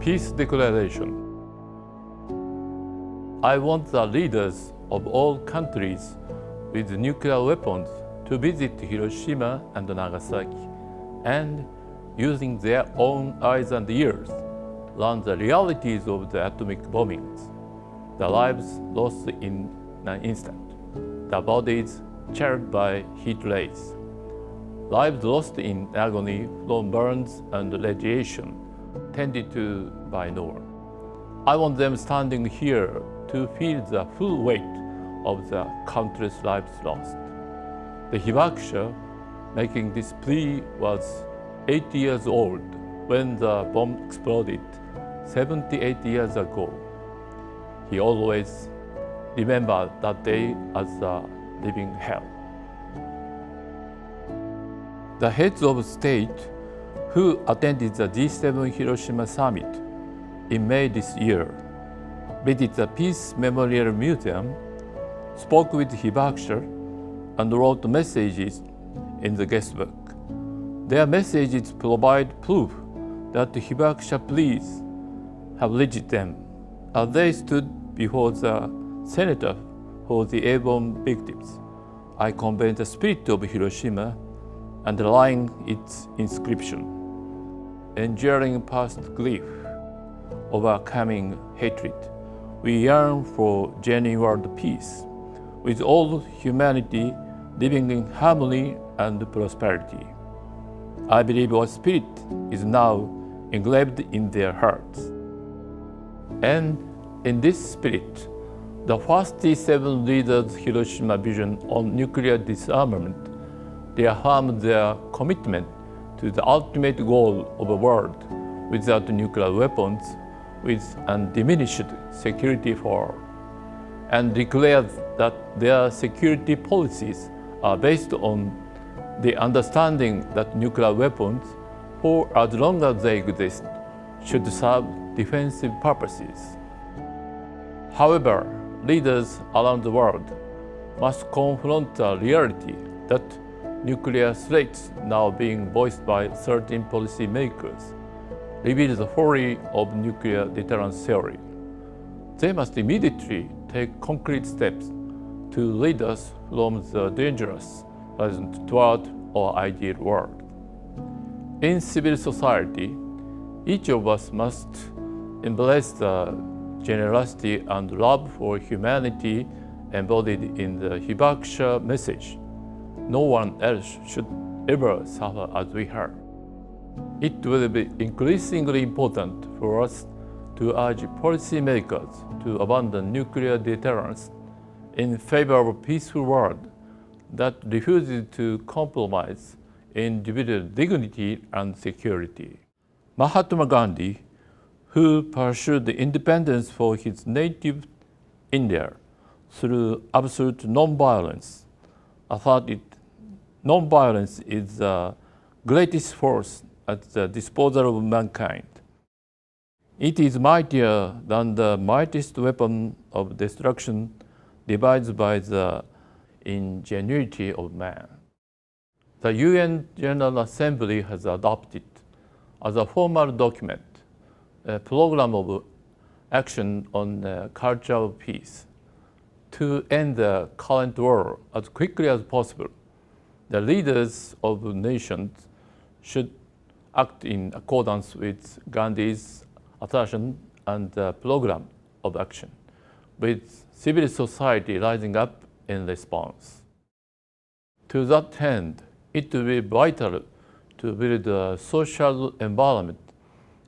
Peace Declaration. I want the leaders of all countries with nuclear weapons to visit Hiroshima and Nagasaki and, using their own eyes and ears, learn the realities of the atomic bombings, the lives lost in an instant, the bodies charred by heat rays, lives lost in agony from burns and radiation, tended to by no one. I want them standing here to feel the full weight of the countless lives lost. The hibakusha making this plea was 8 years old when the bomb exploded 78 years ago. He always remembered that day as a living hell. The heads of state who attended the G7 Hiroshima summit in May this year visited the Peace Memorial Museum, spoke with hibakusha, and wrote messages in the guestbook. Their messages provide proof that the hibakusha pleas have reached them as they stood before the senator for the airborne victims. I convey the spirit of Hiroshima, underlying its inscription: enduring past grief, overcoming hatred, we yearn for genuine world peace, with all humanity living in harmony and prosperity. I believe our spirit is now engraved in their hearts. And in this spirit, the first G7 leaders' Hiroshima vision on nuclear disarmament reaffirmed their commitment to the ultimate goal of a world without nuclear weapons, with undiminished security for all, and declared that their security policies are based on the understanding that nuclear weapons, for as long as they exist, should serve defensive purposes. However, leaders around the world must confront the reality that nuclear threats now being voiced by certain policymakers reveal the folly of nuclear deterrence theory. They must immediately take concrete steps to lead us from the dangerous present toward our ideal world. In civil society, each of us must embrace the generosity and love for humanity embodied in the hibakusha message. No one else should ever suffer as we have. It will be increasingly important for us to urge policymakers to abandon nuclear deterrence in favor of a peaceful world that refuses to compromise individual dignity and security. Mahatma Gandhi, who pursued independence for his native India through absolute nonviolence, asserted nonviolence is the greatest force at the disposal of mankind. It is mightier than the mightiest weapon of destruction devised by the ingenuity of man. The UN General Assembly has adopted, as a formal document, a program of action on culture of peace to end the current war as quickly as possible. The leaders of nations should act in accordance with Gandhi's assertion and the program of action, with civil society rising up in response. To that end, it will be vital to build a social environment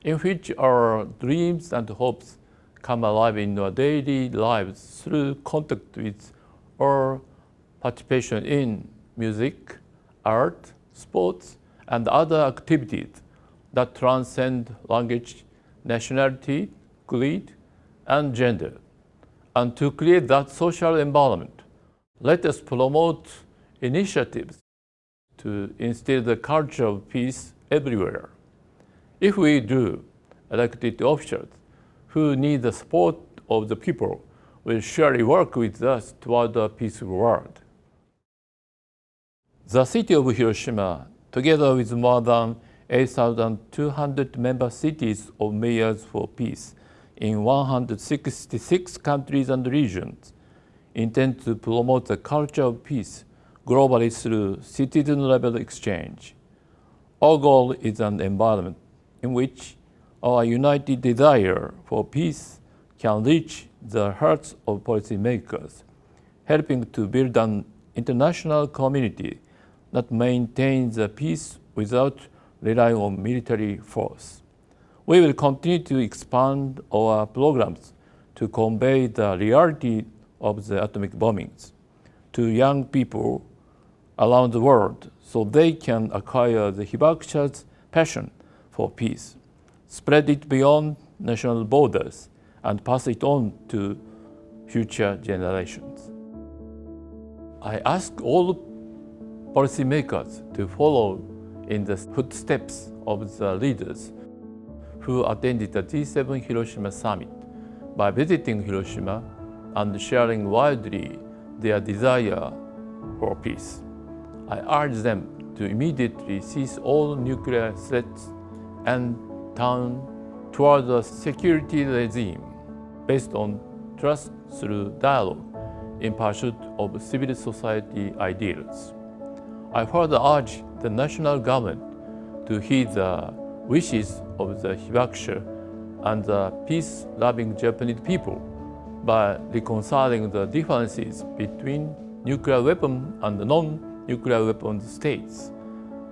in which our dreams and hopes come alive in our daily lives through contact with or participation in music, art, sports, and other activities that transcend language, nationality, creed, and gender. And to create that social environment, let us promote initiatives to instill the culture of peace everywhere. If we do, elected officials who need the support of the people will surely work with us toward a peaceful world. The city of Hiroshima, together with more than 8,200 member cities of Mayors for Peace in 166 countries and regions intend to promote the culture of peace globally through citizen-level exchange. Our goal is an environment in which our united desire for peace can reach the hearts of policymakers, helping to build an international community that maintains the peace without relying on military force. We will continue to expand our programs to convey the reality of the atomic bombings to young people around the world so they can acquire the hibakusha's passion for peace, spread it beyond national borders, and pass it on to future generations. I ask all policymakers to follow in the footsteps of the leaders who attended the G7 Hiroshima summit by visiting Hiroshima and sharing widely their desire for peace. I urge them to immediately cease all nuclear threats and turn toward a security regime based on trust through dialogue in pursuit of civil society ideals. I further urge the national government to heed the wishes of the hibakusha and the peace-loving Japanese people by reconciling the differences between nuclear weapon and non-nuclear weapon states.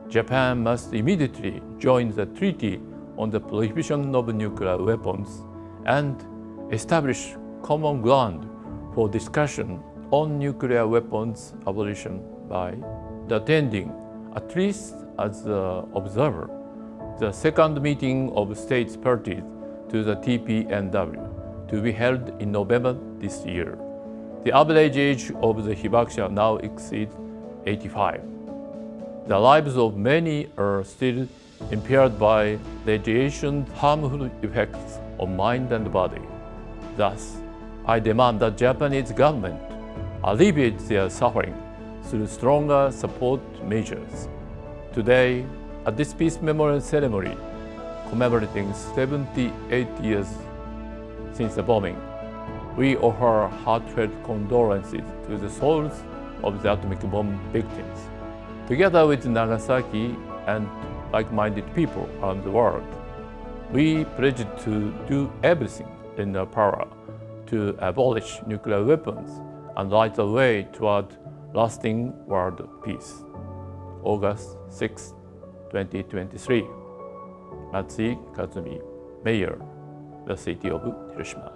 Japan must immediately join the treaty on the prohibition of nuclear weapons and establish common ground for discussion on nuclear weapons abolition by attending, at least as an observer, the second meeting of states parties to the TPNW to be held in November this year. The average age of the hibakusha now exceeds 85. The lives of many are still impaired by radiation's harmful effects on mind and body. Thus, I demand that Japanese government alleviate their suffering through stronger support measures. Today, at this peace memorial ceremony commemorating 78 years since the bombing, we offer heartfelt condolences to the souls of the atomic bomb victims. Together with Nagasaki and like-minded people around the world, we pledge to do everything in our power to abolish nuclear weapons and light the way toward lasting world peace. August 6, 2023. Matsui Kazumi, Mayor, the city of Hiroshima.